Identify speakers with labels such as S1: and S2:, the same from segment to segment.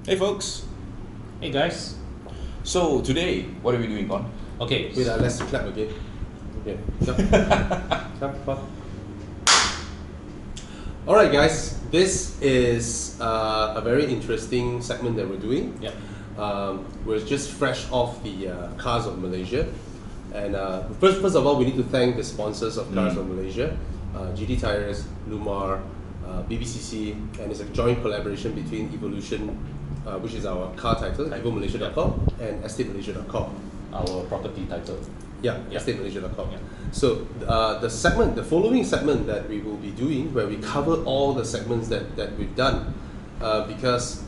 S1: Hey folks.
S2: Hey guys.
S1: So today, what are we doing on?
S2: Okay.
S3: Wait, let's clap again. Okay. Clap. Alright guys, this is a very interesting segment that we're doing.
S2: Yeah.
S3: We're just fresh off the Cars of Malaysia. And first of all, we need to thank the sponsors of Cars of Malaysia, GT Tires, Lumar, BBCC, and it's a joint collaboration between Evolution, which is our car title, evomalaysia.com, and estatemalaysia.com.
S2: Our property title.
S3: Yeah, estatemalaysia.com. Yeah. So the following segment that we will be doing, where we cover all the segments that we've done, because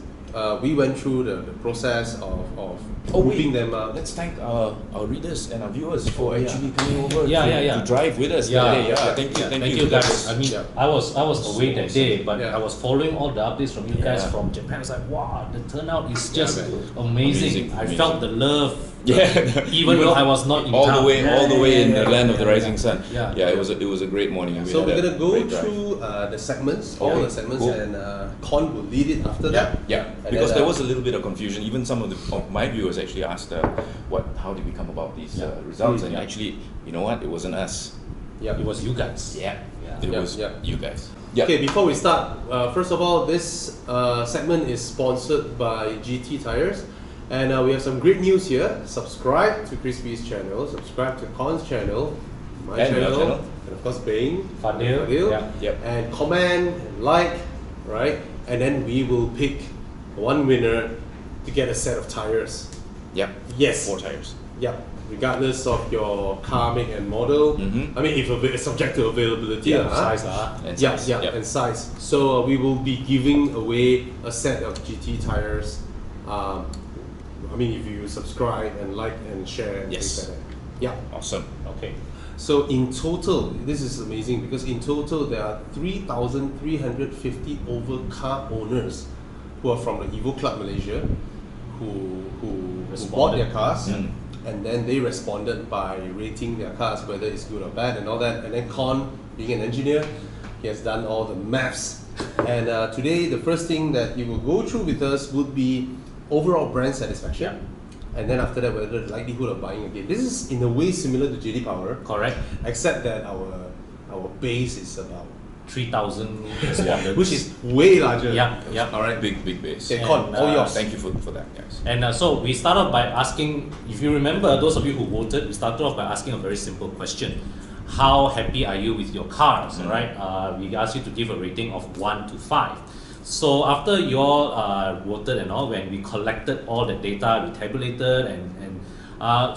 S3: we went through the process of grouping them up.
S1: Let's thank our readers and our viewers for actually coming over to drive with us
S2: today.
S1: Thank you
S2: guys. I mean, I was away that day, but I was following all the updates from you guys from Japan. I was like, wow, the turnout is just amazing. I felt the love. Even though I was not in
S1: all
S2: town.
S1: all the way in the land of the rising sun.
S2: Yeah.
S1: It was a great morning.
S3: So we're gonna go through the segments, all the segments, and Con will lead it after that.
S1: Yeah, because there was a little bit of confusion. Even some of my viewers actually asked, how did we come about these results? And actually, you know what? It wasn't us.
S2: It was you guys.
S1: It was you guys.
S3: Okay, before we start, first of all, this segment is sponsored by GT Tires. And we have some great news here. Subscribe to Crispy's channel, subscribe to Con's channel, my channel, and of course Bane, Fadil, and comment and like, right? And then we will pick one winner to get a set of tires. Yes.
S1: 4 tires.
S3: Regardless of your car make and model. I mean, if it's subject to availability,
S2: size,
S3: and size. So we will be giving away a set of GT tires. I mean, if you subscribe and like and share and things like that.
S1: Awesome.
S2: Okay.
S3: So in total, this is amazing because in total there are 3,350 over car owners who are from the Evo Club Malaysia who bought their cars and then they responded by rating their cars, whether it's good or bad and all that. And then Con, being an engineer, he has done all the maths. And today, the first thing that you will go through with us would be overall brand satisfaction, and then after that, whether the likelihood of buying again. This is in a way similar to JD Power,
S2: correct?
S3: Except that our base is about
S2: 3,000,
S3: which is way larger.
S1: All right, big base.
S3: Okay, Con, all yours.
S1: Thank you for that, guys.
S2: And so we started by asking, if you remember, those of you who voted, we started off by asking a very simple question: how happy are you with your cars? Right? We asked you to give a rating of 1 to 5. So after you all voted and all, when we collected all the data, we tabulated and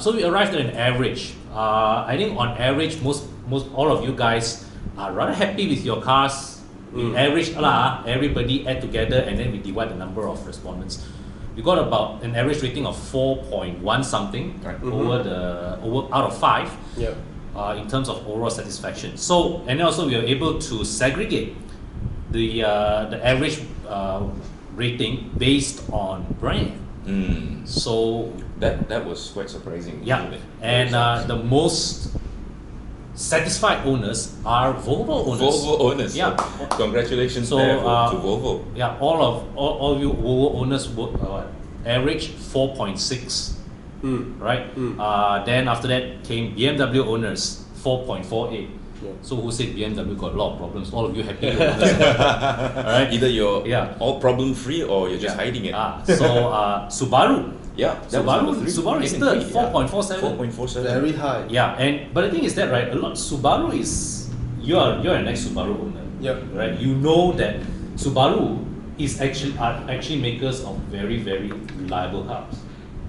S2: so we arrived at an average. I think on average, most all of you guys are rather happy with your cars. We average everybody add together and then we divide the number of respondents. We got about an average rating of 4.1 something over out of 5 in terms of overall satisfaction. So and also we were able to segregate the average rating based on brand. So
S1: that was quite surprising.
S2: And the most satisfied owners are Volvo owners.
S1: Volvo owners. Congratulations to Volvo.
S2: All you Volvo owners would average 4.6. Right? Then after that came BMW owners, 4.48. So who said BMW got a lot of problems? All of you happy owners. Alright?
S1: Either you're all problem free or you're just hiding it.
S2: So Subaru.
S1: Subaru
S2: is third, 4.47.
S1: 4.47.
S3: Very high.
S2: But the thing is that Subaru is you're an ex-Subaru owner. Right? You know that Subaru is actually makers of very, very reliable cars.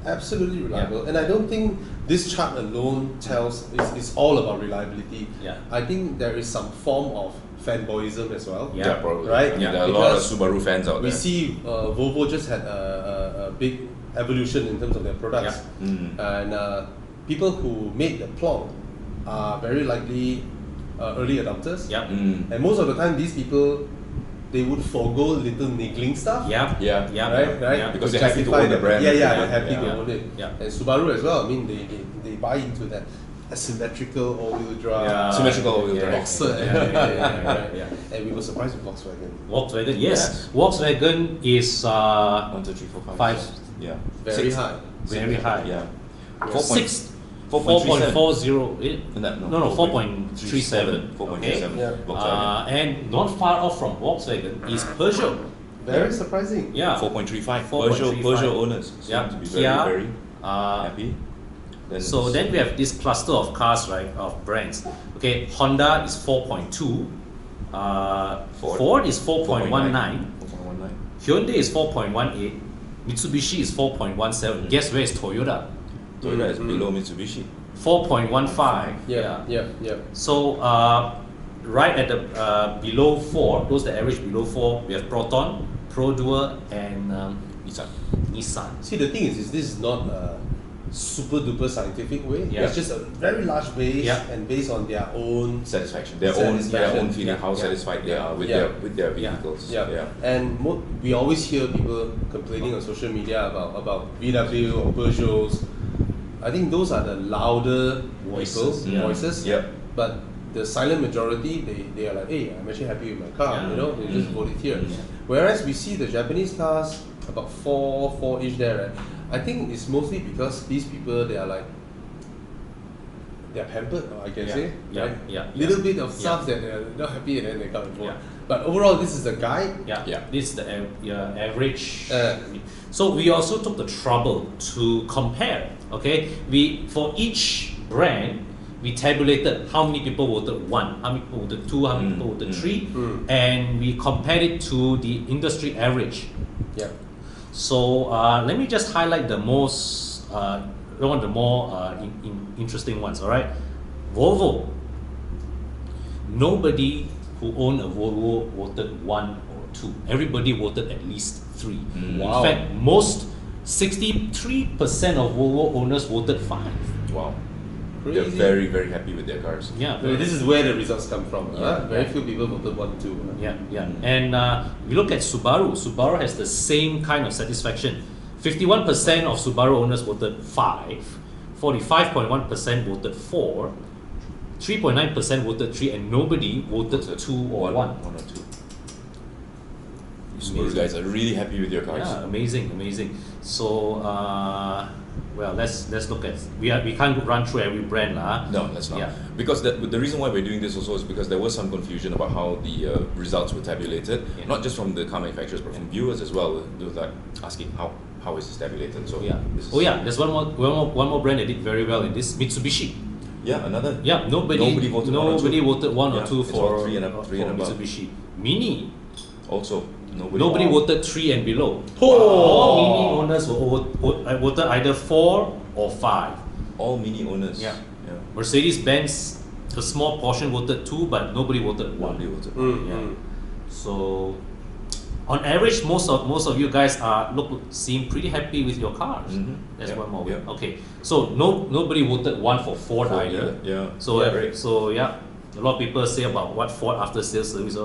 S3: Absolutely reliable, and I don't think this chart alone tells it's all about reliability. I think there is some form of fanboyism as well.
S1: Probably.
S3: Right?
S1: There are a lot of Subaru fans out there.
S3: We see Volvo just had a big evolution in terms of their products, and people who made the plot are very likely early adopters.
S2: And
S3: most of the time, these people, they would forego little niggling stuff. Right?
S1: Because they're happy to own the brand.
S3: They're happy to own it. And Subaru as well. I mean, they buy into that. asymmetrical all-wheel drive.
S1: Symmetrical all-wheel drive.
S3: Boxer and everything, right? And we were surprised with Volkswagen.
S2: Volkswagen, yes. Volkswagen is
S1: 1, 2, 3, 4, 5.
S2: five,
S1: Yeah.
S3: Very
S1: 6.
S3: high.
S2: very high.
S1: Yeah.
S2: 4.40. No, 4.37.
S1: 4.37.
S3: Yeah.
S1: Volkswagen.
S2: And not far off from Volkswagen is Peugeot.
S3: Very surprising.
S2: Yeah.
S1: 4.35.
S2: 4.35.
S1: Peugeot owners seem
S2: Yeah.
S1: to be
S2: Kia,
S1: very happy.
S2: So then we have this cluster of cars, right, of brands. Okay, Honda is 4.2. Ford is 4.19.
S1: 4.19.
S2: Hyundai is 4.18. Mitsubishi is 4.17. Guess where is Toyota?
S1: Toyota is below Mitsubishi.
S2: 4.15.
S3: Yeah.
S2: So right at the below 4, those that average below 4, we have Proton, Produa, and Nissan.
S3: See, the thing is this is not a super duper scientific way.
S2: Yeah.
S3: It's just a very large base and based on their own
S1: Satisfaction. Their own feeling,
S2: Yeah.
S1: how satisfied they are with their vehicles.
S3: Yeah. And we always hear people complaining on social media about VW or Peugeots. I think those are the louder
S2: Voices,
S3: voices.
S1: Yeah.
S3: But the silent majority, they are like, hey, I'm actually happy with my car.
S2: Yeah.
S3: They just voted here.
S2: Yeah.
S3: Whereas we see the Japanese cars about 4-ish there, right? I think it's mostly because these people, they are pampered, I can say.
S2: Yeah.
S3: Right?
S2: Yeah.
S3: Little bit of stuff that they're not happy and then they come and vote.
S2: Yeah.
S3: But overall, this is a guide.
S2: Yeah. This is the average.
S3: Uh.
S2: So we also took the trouble to compare. Okay, for each brand we tabulated how many people voted 1, how many people voted 2, how many people voted 3, and we compared it to the industry average.
S3: Yeah.
S2: So let me just highlight the most one of the more interesting ones. All right, Volvo. Nobody who owned a Volvo voted 1 or 2. Everybody voted at least 3.
S3: Wow.
S2: In fact, 63% of Volvo owners voted 5.
S1: Wow.
S3: Crazy.
S1: They're very, very happy with their cars.
S2: Yeah.
S3: So this is where the results come from.
S1: Yeah.
S3: Very few people voted 1, 2.
S2: Yeah. And we look at Subaru. Subaru has the same kind of satisfaction. 51% of Subaru owners voted 5. 45.1% voted 4. 3.9% voted 3, and nobody voted 2 or 1.
S1: 1 or 2. Subaru guys are really happy with your cars.
S2: Yeah, amazing. So, well, let's look at. We can't run through every brand, lah.
S1: No, let's not.
S2: Yeah.
S1: Because the reason why we're doing this also is because there was some confusion about how the results were tabulated, not just from the car manufacturers but from viewers as well. They were like asking how is this tabulated. So this is
S2: there's one more brand that did very well in this, Mitsubishi.
S1: Yeah, another.
S2: Yeah, nobody voted 1 or 2
S1: it's
S2: for
S1: all 3 and above.
S2: Mitsubishi. Mini.
S1: Also,
S2: Nobody voted 3 and below.
S3: Oh.
S2: All Mini owners voted either 4 or 5.
S1: All Mini owners.
S2: Yeah. Mercedes-Benz, a small portion voted 2, but nobody voted 1.
S1: Nobody voted.
S2: So, on average, most of you guys seem pretty happy with your cars. That's one more. Okay, so nobody voted 1 for Ford either.
S1: Yeah.
S2: So a lot of people say about what Ford after sales service.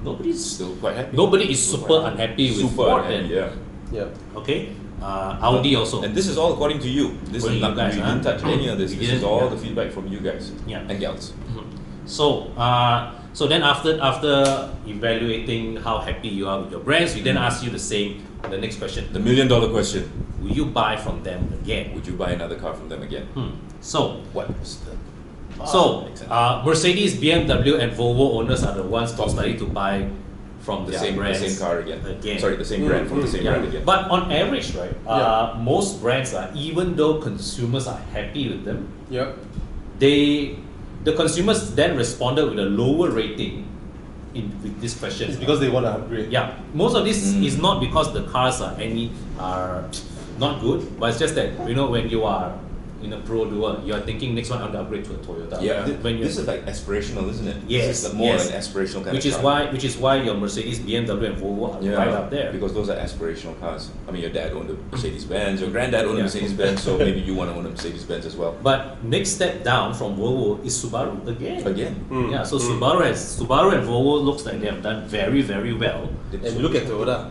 S2: Nobody's
S1: Still quite happy.
S2: Nobody is super unhappy with Ford.
S1: Yeah.
S2: Okay. Audi also.
S1: And this is all according to you. This is not
S2: guys,
S1: we didn't touch any of this.
S2: We
S1: This is
S2: didn't,
S1: all the feedback from you guys.
S2: Yeah.
S1: And gals.
S2: So then after evaluating how happy you are with your brands, we then ask you the next question.
S1: The $1 million question.
S2: Will you buy from them again?
S1: Would you buy another car from them again?
S2: So
S1: What was the
S2: Mercedes, BMW, and Volvo owners are the ones most likely to buy from
S1: the
S2: their
S1: same
S2: brands
S1: car again? Sorry, the same brand from the same brand again.
S2: But on average, right, most brands even though consumers are happy with them, the consumers then responded with a lower rating with this question.
S3: It's because they want to upgrade.
S2: Yeah, most of this is not because the cars are not good, but it's just that when you are in a Pro Duo, you are thinking next one I want to upgrade to a Toyota.
S1: Yeah, this is like aspirational, isn't it?
S2: Yes,
S1: this is more an aspirational kind
S2: which
S1: of
S2: is
S1: car.
S2: Which is why your Mercedes, BMW, and Volvo are right up there.
S1: Because those are aspirational cars. I mean, your dad owned a Mercedes-Benz, your granddad owned a Mercedes-Benz, so maybe you want to own a Mercedes-Benz as well.
S2: But next step down from Volvo is Subaru again.
S1: Yeah.
S2: So Subaru and Volvo looks like they have done very, very well.
S3: And look at Toyota.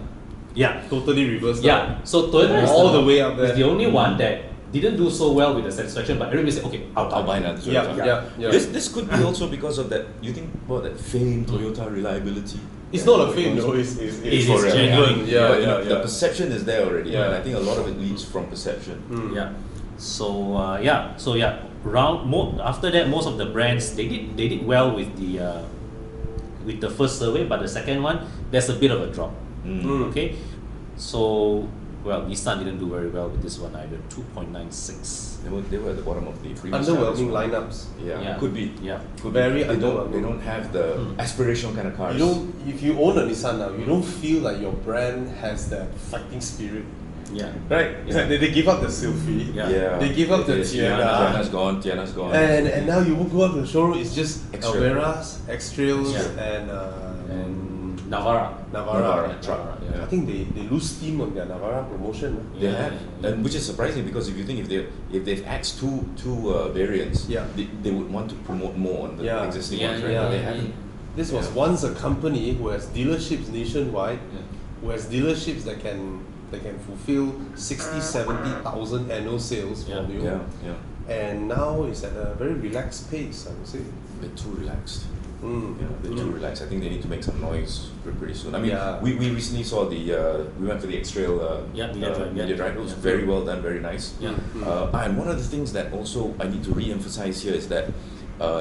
S2: Yeah.
S3: Totally reversed.
S2: Yeah. So Toyota is
S3: all the way up there.
S2: is the only one that didn't do so well with the satisfaction, but everybody said, okay,
S1: I'll buy another Toyota.
S3: Yeah.
S1: This could be also because of that. You think about that famed Toyota reliability.
S3: It's not a fame, no. It's
S2: for real.
S3: genuine.
S1: But, you know, the perception is there already, and I think a lot of it leads from perception.
S2: Yeah. So after that, most of the brands they did well with the first survey, but the second one there's a bit of a drop. Okay, so Nissan didn't do very well with this one either. 2.96.
S1: They were at the bottom of the previous
S3: underwhelming lineups.
S1: Yeah, could be.
S2: Yeah,
S1: could
S3: very
S1: be.
S3: underwhelming.
S1: They don't have the aspirational kind of cars.
S3: If you own a Nissan now, you don't feel like your brand has that fighting spirit.
S2: Yeah.
S3: Right? It's like they give up the Sylphy.
S2: Yeah.
S3: They give up the
S1: It is.
S3: Tiana.
S1: Tiana's gone.
S3: And now you go up to the showroom, it's just
S1: X-Trail.
S3: Alveras, X-Trails,
S2: Yeah.
S3: and
S2: Navara.
S3: Navara.
S1: truck.
S3: I think they lose steam on their Navara promotion.
S1: They have, and which is surprising because if you think if they've axed two variants, they would want to promote more on the existing ones, right? But they haven't.
S3: This was once a company who has dealerships nationwide, who has dealerships that can fulfill 60,000-70,000 annual sales for you. And now it's at a very relaxed pace, I would say.
S1: A bit too relaxed. They're too relaxed. I think they need to make some noise pretty soon. I mean, we recently saw we went for the X-Trail media drive. It was very well done, very nice. And one of the things that also I need to re-emphasize here is that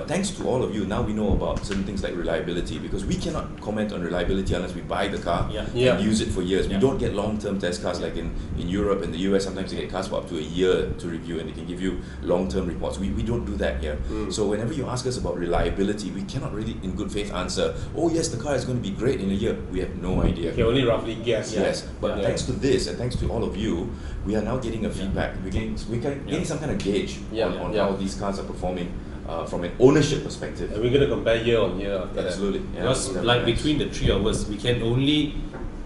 S1: thanks to all of you, now we know about certain things like reliability, because we cannot comment on reliability unless we buy the car and use it for years. We don't get long-term test cars like in Europe and the US. Sometimes they get cars for up to a year to review and they can give you long-term reports. We don't do that here. So whenever you ask us about reliability, we cannot really in good faith answer, oh yes, the car is going to be great in a year. We have no idea.
S3: You can only roughly guess.
S1: Yes, but thanks to this and thanks to all of you, we are now getting a feedback. We're getting some kind of gauge on how these cars are performing. From an ownership perspective.
S3: And we're going to compare year on year after
S1: Absolutely.
S3: that.
S2: Because like between the three of us, we can only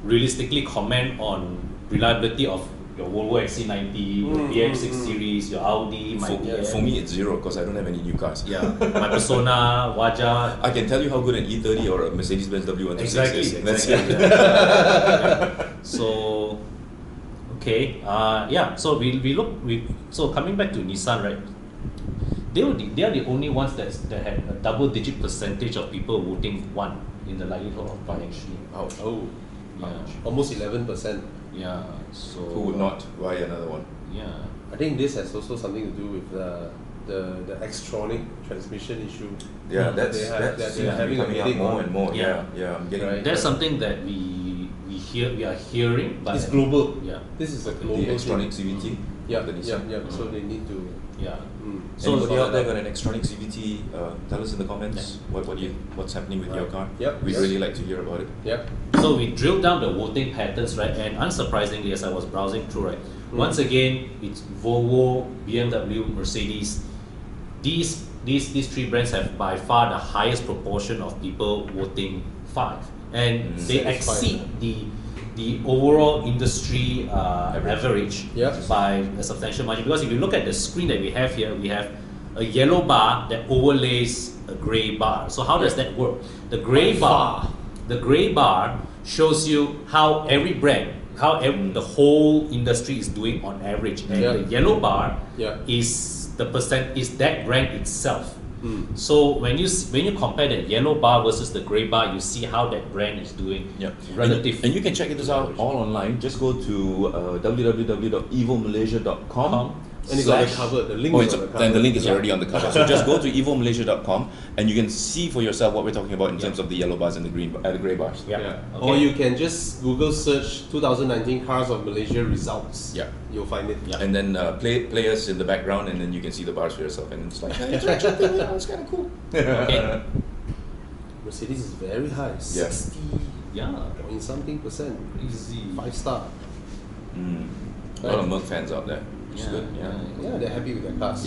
S2: realistically comment on reliability of your Volvo XC90, your BX6 series, your Audi, my
S1: For me, it's zero because I don't have any new cars.
S2: my Persona, Waja.
S1: I can tell you how good an E30 or a Mercedes-Benz W126 is. That's it.
S2: So, okay, so coming back to Nissan, right? They are the only ones that had a double-digit percentage of people voting one in the likelihood of buying.
S1: Ouch.
S3: Oh,
S2: Yeah.
S3: almost 11%.
S2: Yeah. So
S1: Who would not buy another one?
S2: Yeah.
S3: I think this has also something to do with the Xtronic transmission issue.
S1: Yeah, that
S3: they have-
S1: seems
S3: they're
S1: to be
S3: having a
S1: coming up
S3: headache
S1: more
S3: on.
S1: and more.
S2: Yeah.
S1: I'm getting
S3: Right.
S2: That's something that we are hearing, but
S3: It's global.
S2: Yeah.
S3: This is a global
S1: the
S3: thing.
S1: Xtronic CVT.
S3: Yeah,
S1: the Nissan.
S3: So they need to.
S2: Yeah.
S1: So anybody
S3: follow
S1: out there
S3: that.
S1: got an Xtronic CVT? Tell us in the comments what's happening with your car.
S3: Yep.
S1: We'd really like to hear about it.
S3: Yep.
S2: So we drilled down the voting patterns, right? And unsurprisingly, as I was browsing through, right, once again, it's Volvo, BMW, Mercedes. These three brands have by far the highest proportion of people voting 5, and they exceed the overall industry average by a substantial margin. Because if you look at the screen that we have here, we have a yellow bar that overlays a grey bar. So how does that work? The grey bar shows you how every brand, the whole industry is doing on average, and the yellow bar is that brand itself. So when you compare the yellow bar versus the grey bar, you see how that brand is doing relative.
S1: And you can check this out all online. Just go to www.evomalaysia.com.
S3: And it's on the cover. The link is on the cover.
S1: And the link is already on the cover. So just go to evomalaysia.com and you can see for yourself what we're talking about in terms of the yellow bars and the grey bars.
S2: Okay.
S3: Or you can just Google search 2019 Cars of Malaysia results.
S1: Yeah.
S3: You'll find it.
S1: And then play us in the background, and then you can see the bars for yourself, and it's like it's kind of cool.
S2: Okay.
S3: Mercedes is very high. 60 point something percent.
S2: Easy.
S3: 5-star.
S1: A lot of Merc fans out there. Which is good.
S3: Yeah, they're happy with their cars.